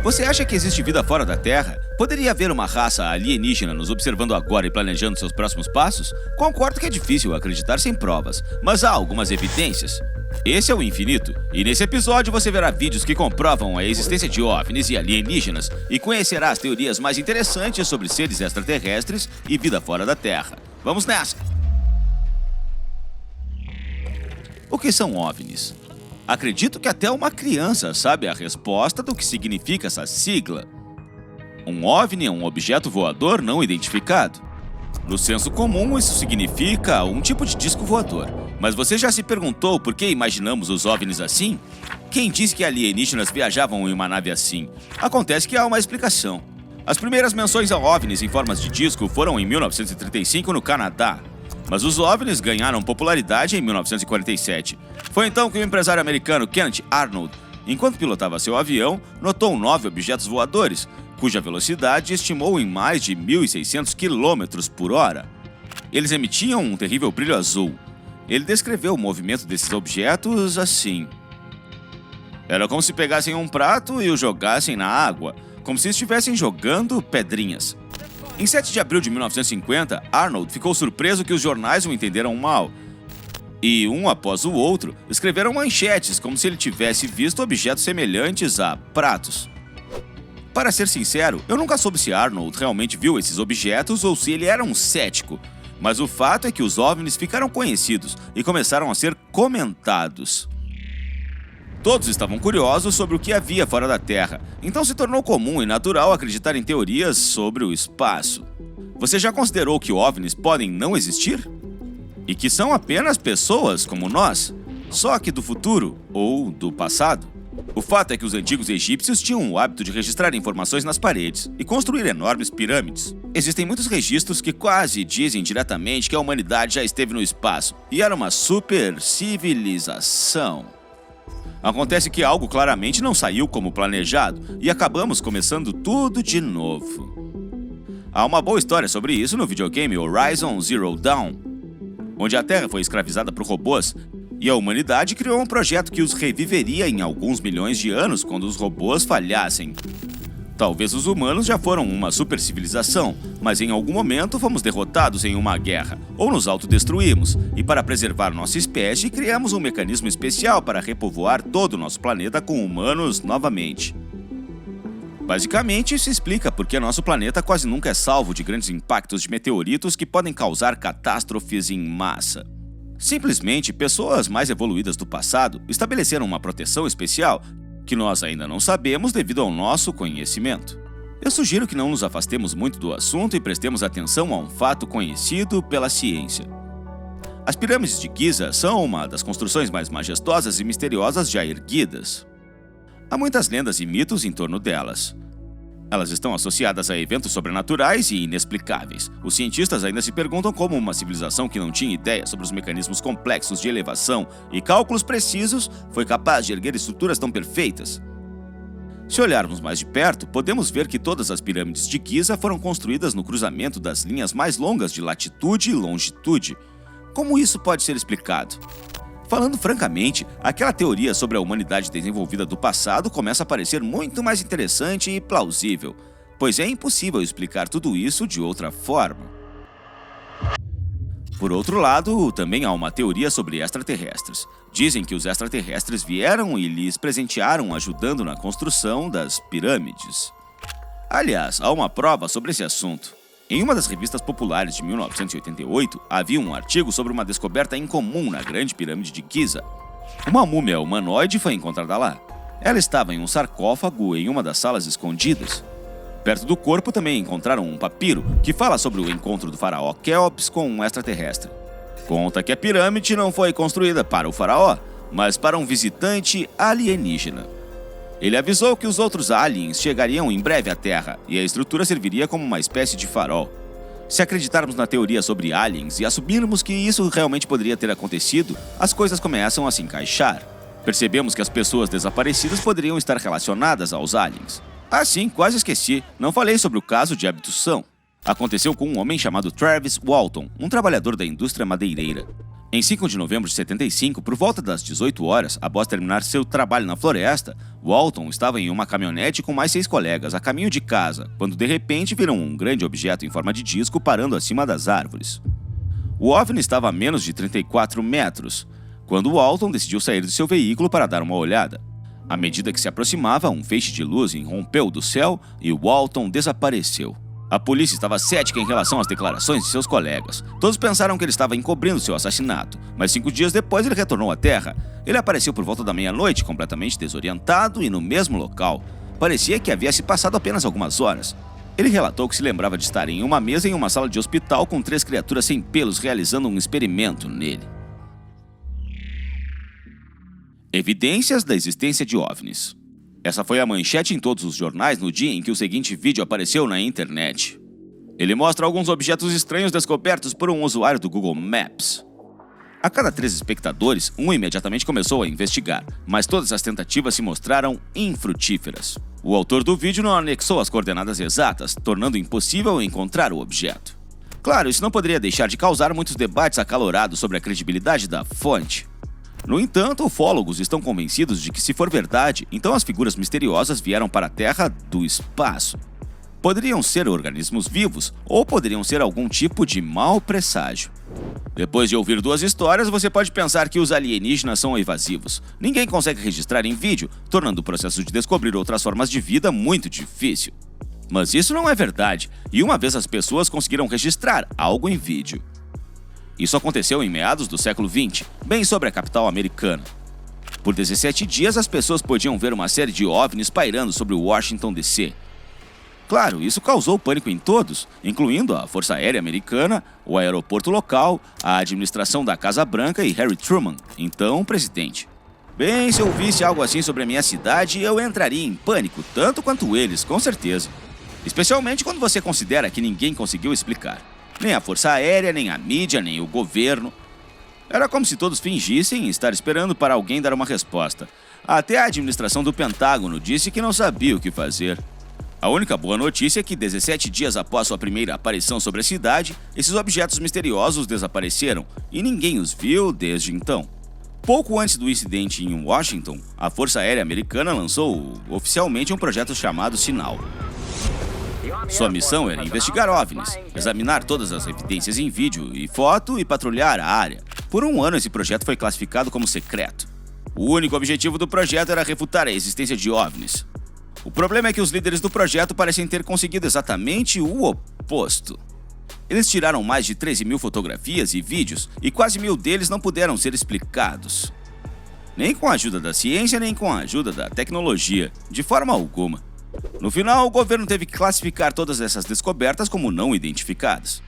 Você acha que existe vida fora da Terra? Poderia haver uma raça alienígena nos observando agora e planejando seus próximos passos? Concordo que é difícil acreditar sem provas, mas há algumas evidências. Esse é o Infinito, e nesse episódio você verá vídeos que comprovam a existência de OVNIs e alienígenas e conhecerá as teorias mais interessantes sobre seres extraterrestres e vida fora da Terra. Vamos nessa! O que são OVNIs? Acredito que até uma criança sabe a resposta do que significa essa sigla. Um OVNI é um objeto voador não identificado. No senso comum, isso significa um tipo de disco voador. Mas você já se perguntou por que imaginamos os OVNIs assim? Quem disse que alienígenas viajavam em uma nave assim? Acontece que há uma explicação. As primeiras menções a OVNIs em formas de disco foram em 1935 no Canadá. Mas os OVNIs ganharam popularidade em 1947. Foi então que o empresário americano Kenneth Arnold, enquanto pilotava seu avião, notou 9 objetos voadores, cuja velocidade estimou em mais de 1.600 km por hora. Eles emitiam um terrível brilho azul. Ele descreveu o movimento desses objetos assim. Era como se pegassem um prato e o jogassem na água, como se estivessem jogando pedrinhas. Em 7 de abril de 1950, Arnold ficou surpreso que os jornais o entenderam mal. E, um após o outro, escreveram manchetes como se ele tivesse visto objetos semelhantes a pratos. Para ser sincero, eu nunca soube se Arnold realmente viu esses objetos ou se ele era um cético. Mas o fato é que os OVNIs ficaram conhecidos e começaram a ser comentados. Todos estavam curiosos sobre o que havia fora da Terra, então se tornou comum e natural acreditar em teorias sobre o espaço. Você já considerou que OVNIs podem não existir? E que são apenas pessoas como nós, só que do futuro ou do passado? O fato é que os antigos egípcios tinham o hábito de registrar informações nas paredes e construir enormes pirâmides. Existem muitos registros que quase dizem diretamente que a humanidade já esteve no espaço e era uma super civilização. Acontece que algo claramente não saiu como planejado e acabamos começando tudo de novo. Há uma boa história sobre isso no videogame Horizon Zero Dawn, onde a Terra foi escravizada por robôs e a humanidade criou um projeto que os reviveria em alguns milhões de anos quando os robôs falhassem. Talvez os humanos já foram uma supercivilização, mas em algum momento fomos derrotados em uma guerra, ou nos autodestruímos, e para preservar nossa espécie, criamos um mecanismo especial para repovoar todo o nosso planeta com humanos novamente. Basicamente, isso explica por que nosso planeta quase nunca é salvo de grandes impactos de meteoritos que podem causar catástrofes em massa. Simplesmente, pessoas mais evoluídas do passado estabeleceram uma proteção especial que nós ainda não sabemos devido ao nosso conhecimento. Eu sugiro que não nos afastemos muito do assunto e prestemos atenção a um fato conhecido pela ciência. As pirâmides de Giza são uma das construções mais majestosas e misteriosas já erguidas. Há muitas lendas e mitos em torno delas. Elas estão associadas a eventos sobrenaturais e inexplicáveis. Os cientistas ainda se perguntam como uma civilização que não tinha ideia sobre os mecanismos complexos de elevação e cálculos precisos foi capaz de erguer estruturas tão perfeitas. Se olharmos mais de perto, podemos ver que todas as pirâmides de Giza foram construídas no cruzamento das linhas mais longas de latitude e longitude. Como isso pode ser explicado? Falando francamente, aquela teoria sobre a humanidade desenvolvida do passado começa a parecer muito mais interessante e plausível, pois é impossível explicar tudo isso de outra forma. Por outro lado, também há uma teoria sobre extraterrestres. Dizem que os extraterrestres vieram e lhes presentearam ajudando na construção das pirâmides. Aliás, há uma prova sobre esse assunto. Em uma das revistas populares de 1988, havia um artigo sobre uma descoberta incomum na Grande Pirâmide de Giza. Uma múmia humanoide foi encontrada lá. Ela estava em um sarcófago em uma das salas escondidas. Perto do corpo também encontraram um papiro que fala sobre o encontro do faraó Quéops com um extraterrestre. Conta que a pirâmide não foi construída para o faraó, mas para um visitante alienígena. Ele avisou que os outros aliens chegariam em breve à Terra e a estrutura serviria como uma espécie de farol. Se acreditarmos na teoria sobre aliens e assumirmos que isso realmente poderia ter acontecido, as coisas começam a se encaixar. Percebemos que as pessoas desaparecidas poderiam estar relacionadas aos aliens. Ah, sim, quase esqueci, não falei sobre o caso de abdução. Aconteceu com um homem chamado Travis Walton, um trabalhador da indústria madeireira. Em 5 de novembro de 75, por volta das 18 horas, após terminar seu trabalho na floresta, Walton estava em uma caminhonete com mais 6 colegas a caminho de casa, quando de repente viram um grande objeto em forma de disco parando acima das árvores. O OVNI estava a menos de 34 metros, quando Walton decidiu sair de seu veículo para dar uma olhada. À medida que se aproximava, um feixe de luz irrompeu do céu e Walton desapareceu. A polícia estava cética em relação às declarações de seus colegas. Todos pensaram que ele estava encobrindo seu assassinato, mas 5 dias depois ele retornou à Terra. Ele apareceu por volta da meia-noite, completamente desorientado e no mesmo local. Parecia que havia se passado apenas algumas horas. Ele relatou que se lembrava de estar em uma mesa em uma sala de hospital com 3 criaturas sem pelos realizando um experimento nele. Evidências da existência de OVNIs. Essa foi a manchete em todos os jornais no dia em que o seguinte vídeo apareceu na internet. Ele mostra alguns objetos estranhos descobertos por um usuário do Google Maps. A cada 3 espectadores, um imediatamente começou a investigar, mas todas as tentativas se mostraram infrutíferas. O autor do vídeo não anexou as coordenadas exatas, tornando impossível encontrar o objeto. Claro, isso não poderia deixar de causar muitos debates acalorados sobre a credibilidade da fonte. No entanto, ufólogos estão convencidos de que, se for verdade, então as figuras misteriosas vieram para a Terra do espaço. Poderiam ser organismos vivos ou poderiam ser algum tipo de mau presságio. Depois de ouvir 2 histórias, você pode pensar que os alienígenas são evasivos. Ninguém consegue registrar em vídeo, tornando o processo de descobrir outras formas de vida muito difícil. Mas isso não é verdade, e uma vez as pessoas conseguiram registrar algo em vídeo. Isso aconteceu em meados do século XX, bem sobre a capital americana. Por 17 dias, as pessoas podiam ver uma série de OVNIs pairando sobre Washington, D.C. Claro, isso causou pânico em todos, incluindo a Força Aérea Americana, o aeroporto local, a administração da Casa Branca e Harry Truman, então presidente. Bem, se eu visse algo assim sobre a minha cidade, eu entraria em pânico, tanto quanto eles, com certeza. Especialmente quando você considera que ninguém conseguiu explicar. Nem a Força Aérea, nem a mídia, nem o governo. Era como se todos fingissem estar esperando para alguém dar uma resposta. Até a administração do Pentágono disse que não sabia o que fazer. A única boa notícia é que 17 dias após sua primeira aparição sobre a cidade, esses objetos misteriosos desapareceram e ninguém os viu desde então. Pouco antes do incidente em Washington, a Força Aérea Americana lançou oficialmente um projeto chamado Sinal. Sua missão era investigar OVNIs, examinar todas as evidências em vídeo e foto e patrulhar a área. Por 1 ano, esse projeto foi classificado como secreto. O único objetivo do projeto era refutar a existência de OVNIs. O problema é que os líderes do projeto parecem ter conseguido exatamente o oposto. Eles tiraram mais de 13.000 fotografias e vídeos e quase 1.000 deles não puderam ser explicados. Nem com a ajuda da ciência, nem com a ajuda da tecnologia, de forma alguma. No final, o governo teve que classificar todas essas descobertas como não identificadas.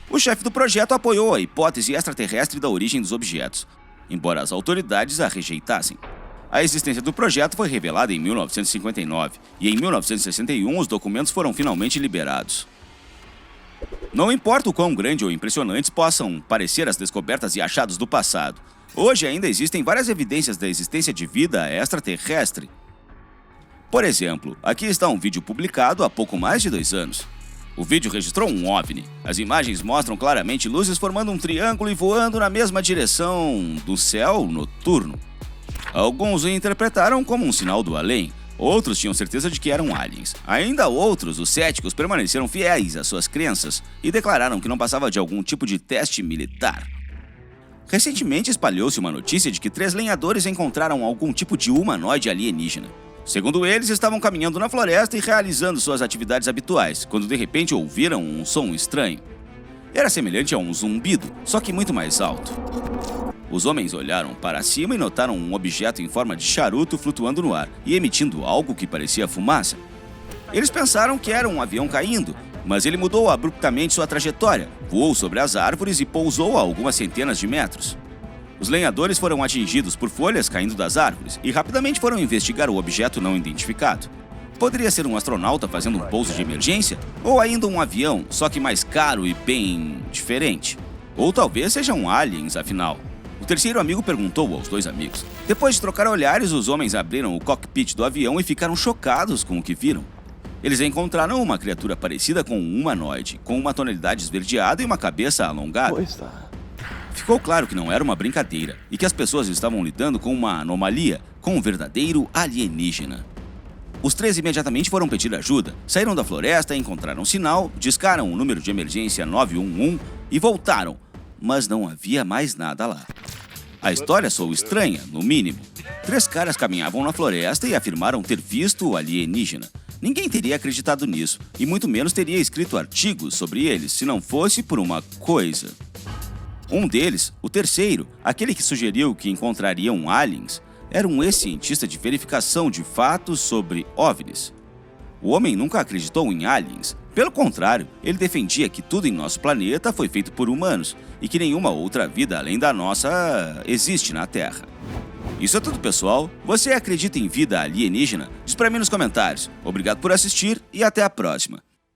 O chefe do projeto apoiou a hipótese extraterrestre da origem dos objetos, embora as autoridades a rejeitassem. A existência do projeto foi revelada em 1959 e em 1961 os documentos foram finalmente liberados. Não importa o quão grande ou impressionantes possam parecer as descobertas e achados do passado, hoje ainda existem várias evidências da existência de vida extraterrestre. Por exemplo, aqui está um vídeo publicado há pouco mais de 2 anos. O vídeo registrou um OVNI. As imagens mostram claramente luzes formando um triângulo e voando na mesma direção do céu noturno. Alguns o interpretaram como um sinal do além, outros tinham certeza de que eram aliens. Ainda outros, os céticos, permaneceram fiéis às suas crenças e declararam que não passava de algum tipo de teste militar. Recentemente espalhou-se uma notícia de que 3 lenhadores encontraram algum tipo de humanoide alienígena. Segundo eles, estavam caminhando na floresta e realizando suas atividades habituais, quando de repente ouviram um som estranho. Era semelhante a um zumbido, só que muito mais alto. Os homens olharam para cima e notaram um objeto em forma de charuto flutuando no ar e emitindo algo que parecia fumaça. Eles pensaram que era um avião caindo, mas ele mudou abruptamente sua trajetória, voou sobre as árvores e pousou a algumas centenas de metros. Os lenhadores foram atingidos por folhas caindo das árvores e rapidamente foram investigar o objeto não identificado. Poderia ser um astronauta fazendo um pouso de emergência, ou ainda um avião, só que mais caro e bem diferente. Ou talvez sejam aliens, afinal. O terceiro amigo perguntou aos 2 amigos. Depois de trocar olhares, os homens abriram o cockpit do avião e ficaram chocados com o que viram. Eles encontraram uma criatura parecida com um humanoide, com uma tonalidade esverdeada e uma cabeça alongada. Ficou claro que não era uma brincadeira e que as pessoas estavam lidando com uma anomalia, com um verdadeiro alienígena. Os três imediatamente foram pedir ajuda, saíram da floresta, encontraram um sinal, discaram o número de emergência 911 e voltaram, mas não havia mais nada lá. A história soou estranha, no mínimo. Três caras caminhavam na floresta e afirmaram ter visto o alienígena. Ninguém teria acreditado nisso, e muito menos teria escrito artigos sobre eles se não fosse por uma coisa. Um deles, o terceiro, aquele que sugeriu que encontrariam aliens, era um ex-cientista de verificação de fatos sobre OVNIs. O homem nunca acreditou em aliens. Pelo contrário, ele defendia que tudo em nosso planeta foi feito por humanos e que nenhuma outra vida além da nossa existe na Terra. Isso é tudo, pessoal. Você acredita em vida alienígena? Diz pra mim nos comentários. Obrigado por assistir e até a próxima.